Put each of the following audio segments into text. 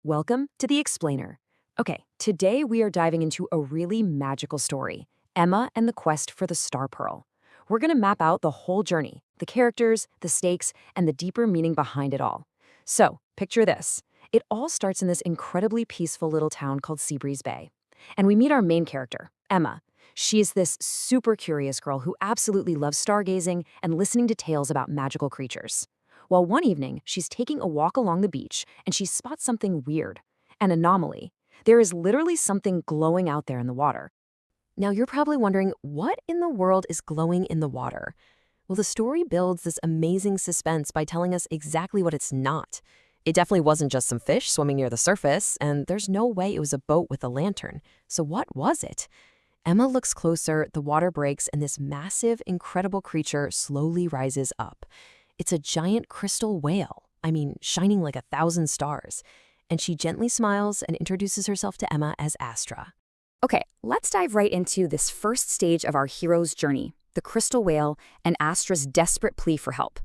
Welcome to The Explainer. Okay, today we are diving into a really magical story, Emma and the Quest for the Star Pearl. We're going to map out the whole journey, the characters, the stakes, and the deeper meaning behind it all. So, picture this. It all starts in this incredibly peaceful little town called Seabreeze Bay. And we meet our main character, Emma. She is this super curious girl who absolutely loves stargazing and listening to tales about magical creatures. Well, one evening, she's taking a walk along the beach and she spots something weird, an anomaly. There is literally something glowing out there in the water. Now, you're probably wondering, what in the world is glowing in the water? Well, the story builds this amazing suspense by telling us exactly what it's not. It definitely wasn't just some fish swimming near the surface, and there's no way it was a boat with a lantern. So what was it? Emma looks closer, the water breaks, and this massive, incredible creature slowly rises up. It's a giant crystal whale, shining like 1,000 stars. And she gently smiles and introduces herself to Emma as Astra. Okay, let's dive right into this first stage of our hero's journey, the crystal whale and Astra's desperate plea for help.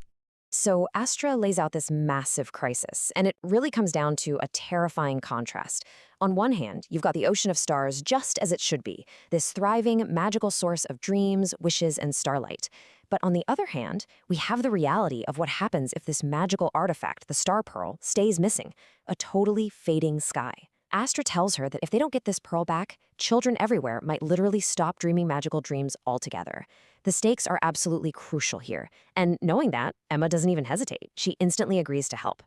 So Astra lays out this massive crisis, and it really comes down to a terrifying contrast. On one hand, you've got the ocean of stars just as it should be, this thriving, magical source of dreams, wishes, and starlight. But on the other hand, we have the reality of what happens if this magical artifact, the star pearl, stays missing, a totally fading sky. Astra tells her that if they don't get this pearl back, children everywhere might literally stop dreaming magical dreams altogether. The stakes are absolutely crucial here, and knowing that, Emma doesn't even hesitate. She instantly agrees to help.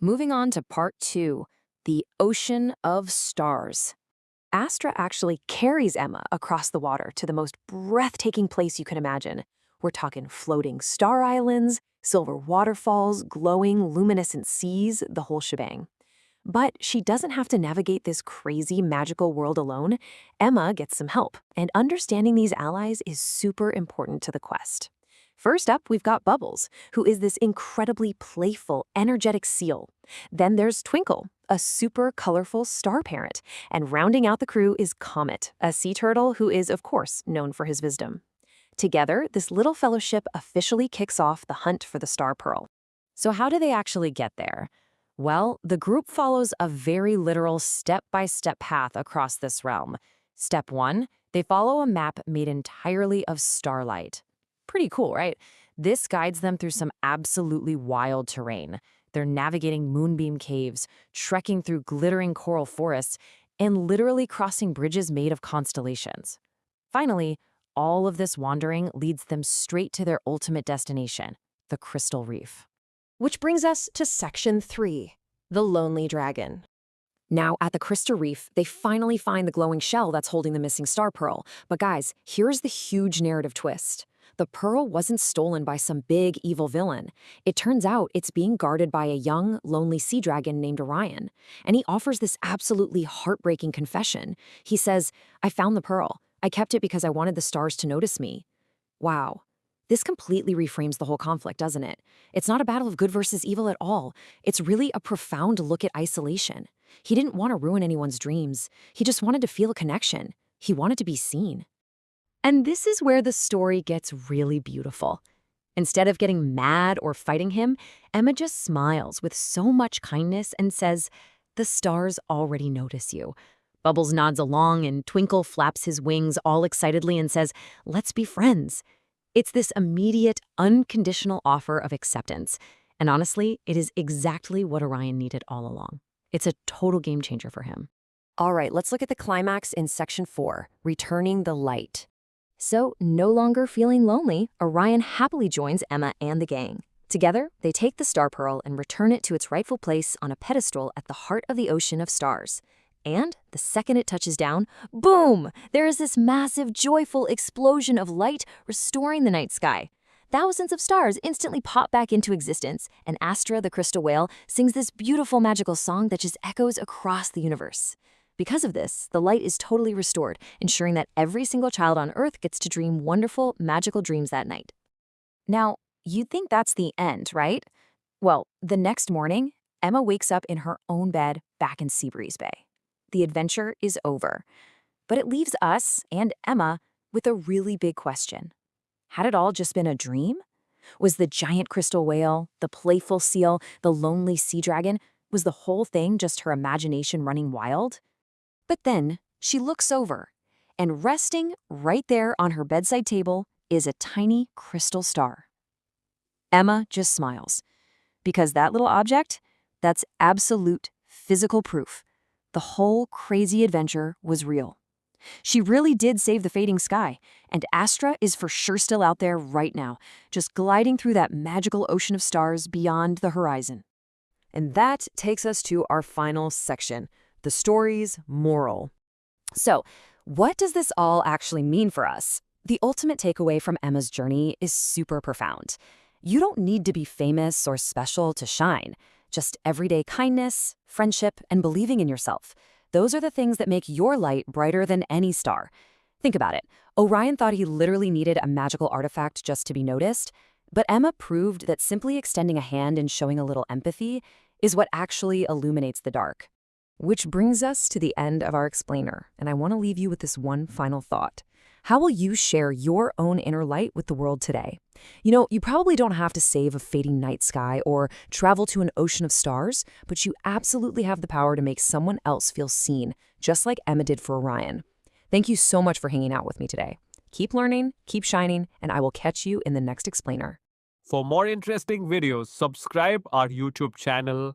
Moving on to part 2, the ocean of stars. Astra actually carries Emma across the water to the most breathtaking place you can imagine. We're talking floating star islands, silver waterfalls, glowing, luminescent seas, the whole shebang. But she doesn't have to navigate this crazy, magical world alone. Emma gets some help, and understanding these allies is super important to the quest. First up, we've got Bubbles, who is this incredibly playful, energetic seal. Then there's Twinkle, a super colorful star parrot. And rounding out the crew is Comet, a sea turtle who is, of course, known for his wisdom. Together, this little fellowship officially kicks off the hunt for the Star Pearl. So how do they actually get there? Well, the group follows a very literal step-by-step path across this realm. Step 1, they follow a map made entirely of starlight. Pretty cool, right? This guides them through some absolutely wild terrain. They're navigating moonbeam caves, trekking through glittering coral forests, and literally crossing bridges made of constellations. Finally, all of this wandering leads them straight to their ultimate destination, the Crystal Reef. Which brings us to Section 3, the Lonely Dragon. Now, at the Crystal Reef, they finally find the glowing shell that's holding the missing star pearl. But guys, here's the huge narrative twist. The pearl wasn't stolen by some big evil villain. It turns out it's being guarded by a young, lonely sea dragon named Orion. And he offers this absolutely heartbreaking confession. He says, "I found the pearl. I kept it because I wanted the stars to notice me." Wow. This completely reframes the whole conflict, doesn't it? It's not a battle of good versus evil at all. It's really a profound look at isolation. He didn't want to ruin anyone's dreams. He just wanted to feel a connection. He wanted to be seen. And this is where the story gets really beautiful. Instead of getting mad or fighting him, Emma just smiles with so much kindness and says, "The stars already notice you." Bubbles nods along and Twinkle flaps his wings all excitedly and says, "Let's be friends." It's this immediate, unconditional offer of acceptance. And honestly, it is exactly what Orion needed all along. It's a total game changer for him. All right, let's look at the climax in Section 4, Returning the Light. So, no longer feeling lonely, Orion happily joins Emma and the gang. Together, they take the star pearl and return it to its rightful place on a pedestal at the heart of the ocean of stars. And the second it touches down, boom! There is this massive, joyful explosion of light restoring the night sky. Thousands of stars instantly pop back into existence, and Astra, the crystal whale, sings this beautiful magical song that just echoes across the universe. Because of this, the light is totally restored, ensuring that every single child on Earth gets to dream wonderful, magical dreams that night. Now, you'd think that's the end, right? Well, the next morning, Emma wakes up in her own bed back in Seabreeze Bay. The adventure is over. But it leaves us and Emma with a really big question. Had it all just been a dream? Was the giant crystal whale, the playful seal, the lonely sea dragon, Was the whole thing just her imagination running wild? But then she looks over, and resting right there on her bedside table is a tiny crystal star. Emma just smiles, because that little object, that's absolute physical proof. The whole crazy adventure was real. She really did save the fading sky, and Astra is for sure still out there right now, just gliding through that magical ocean of stars beyond the horizon. And that takes us to our final section, the story's moral. So, what does this all actually mean for us? The ultimate takeaway from Emma's journey is super profound. You don't need to be famous or special to shine. Just everyday kindness, friendship, and believing in yourself. Those are the things that make your light brighter than any star. Think about it. Orion thought he literally needed a magical artifact just to be noticed, but Emma proved that simply extending a hand and showing a little empathy is what actually illuminates the dark. Which brings us to the end of our explainer, and I want to leave you with this one final thought. How will you share your own inner light with the world today? You probably don't have to save a fading night sky or travel to an ocean of stars, but you absolutely have the power to make someone else feel seen, just like Emma did for Orion. Thank you so much for hanging out with me today. Keep learning, keep shining, and I will catch you in the next explainer. For more interesting videos, subscribe our YouTube channel